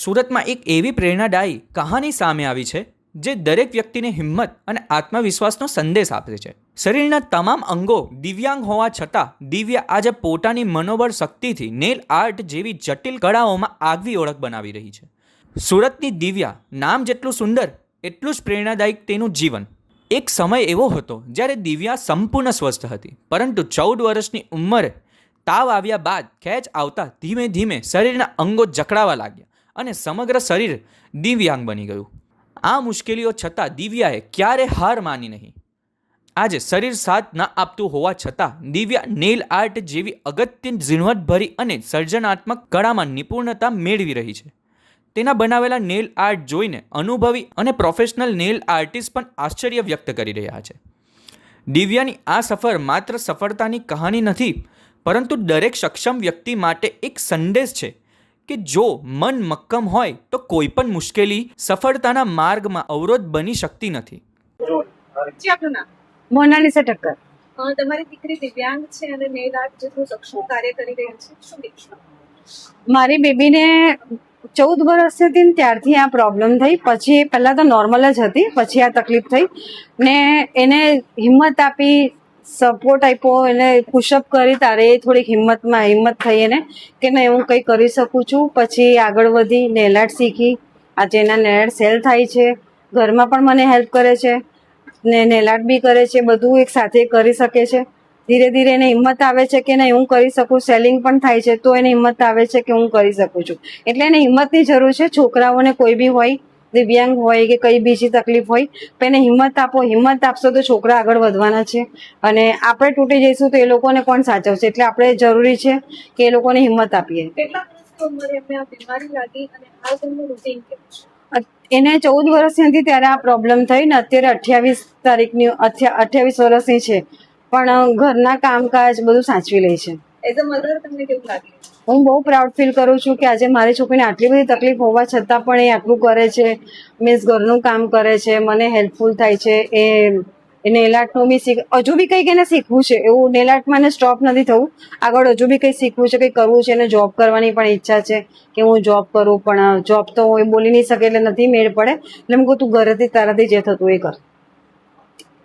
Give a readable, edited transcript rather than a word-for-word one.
સુરતમાં એક એવી પ્રેરણાદાયી કહાની સામે આવી છે જે દરેક વ્યક્તિને હિંમત અને આત્મવિશ્વાસનો સંદેશ આપે છે. શરીરના તમામ અંગો દિવ્યાંગ હોવા છતાં દિવ્યા આજે પોતાની મનોબળ શક્તિથી નેલ આર્ટ જેવી જટિલ કળાઓમાં આગવી ઓળખ બનાવી રહી છે. સુરતની દિવ્યા નામ જેટલું સુંદર એટલું જ પ્રેરણાદાયક તેનું જીવન. એક સમય એવો હતો જ્યારે દિવ્યા સંપૂર્ણ સ્વસ્થ હતી, પરંતુ 14 વર્ષની ઉંમરે તાવ આવ્યા બાદ ખેંચ આવતા ધીમે ધીમે શરીરના અંગો જકડાવા લાગ્યા અને સમગ્ર શરીર દિવ્યાંગ બની ગયું. આ મુશ્કેલીઓ છતાં દિવ્યાએ ક્યારે હાર માની નહીં. આજે શરીર સાથ ન આપતું હોવા છતાં દિવ્યા નેલ આર્ટ જેવી અગત્યની ઝીણવટભરી અને સર્જનાત્મક કળામાં નિપુણતા મેળવી રહી છે. તેના બનાવેલા નેલ આર્ટ જોઈને અનુભવી અને પ્રોફેશનલ નેલ આર્ટિસ્ટ પણ આશ્ચર્ય વ્યક્ત કરી રહ્યા છે. દિવ્યાની આ સફર માત્ર સફળતાની કહાની નથી, પરંતુ દરેક સક્ષમ વ્યક્તિ માટે એક સંદેશ છે કે જો મન મક્કમ હોય તો કોઈ પણ મુશ્કેલી સફળતાના માર્ગમાં અવરોધ બની શકતી નથી. મોનાલિસા ઠક્કર. તમારી દીકરી દિવ્યાંગ છે અને નેલ આર્ટ જેટલું સક્ષમ કાર્ય કરી રહી છે, શું કહેશો? મારી બેબીને 14 વર્ષ હતી ને ત્યારથી આ પ્રોબ્લેમ થઈ. પછી પહેલાં તો નોર્મલ જ હતી, પછી આ તકલીફ થઈ ને એને હિંમત આપી, સપોર્ટ આપ્યો, એને પુશઅપ કરી તારે થોડીક હિંમત થઈ એને કે નહીં હું કંઈ કરી શકું છું. પછી આગળ વધી નેલ આર્ટ શીખી. આજે એના નેલ આર્ટ સેલ થાય છે, ઘરમાં પણ મને હેલ્પ કરે છે ને નેલ આર્ટ બી કરે છે, બધું એક સાથે કરી શકે છે. ધીરે ધીરે એને હિંમત આવે છે કે નહીં હું કરી શકું, સેલિંગ પણ થાય છે તો એને હિંમત આવે છે કે હું કરી શકું છું. એટલે એને હિંમતની જરૂર છે. છોકરાઓને કોઈ બી હોય, દિવ્યાંગ હોય કે કઈ બીજી તકલીફ હોય, પણ એને હિંમત આપો. હિંમત આપશો તો છોકરા આગળ વધવાના છે, અને આપણે તૂટી જઈશું તો એ લોકોને કોણ સાચવશે? એટલે આપણે જરૂરી છે કે એ લોકોને હિંમત આપીએ. કેટલા વર્ષની ઉંમરે એમને આ બીમારી લાગી અને આ તેમનું રૂટીન કેવું છે? એને 14 વર્ષની હતી ત્યારે આ પ્રોબ્લેમ થઈ ને અત્યારે 28 વર્ષની છે, પણ ઘરના કામકાજ બધું સાચવી લે છે. એઝ અ મધર તમને કેવું લાગે? હું બહુ પ્રાઉડ ફીલ કરું છું કે આજે મારી છોકરીને આટલી બધી તકલીફ હોવા છતાં પણ એ આટલું કરે છે. મીન્સ ઘરનું કામ કરે છે, મને હેલ્પફુલ થાય છે. એ નેલ આર્ટનું બી હજુ બી કંઈક એને શીખવું છે. એવું નેલ આર્ટમાં એને સ્ટોપ નથી થવું, આગળ હજુ બી કંઈ શીખવું છે, કંઈ કરવું છે. એને જોબ કરવાની પણ ઈચ્છા છે કે હું જોબ કરું, પણ જોબ તો એ બોલી નહીં શકે એટલે નથી મેળ પડે. એટલે મેં કહું તું ઘરેથી તારાથી જે થતું એ કર.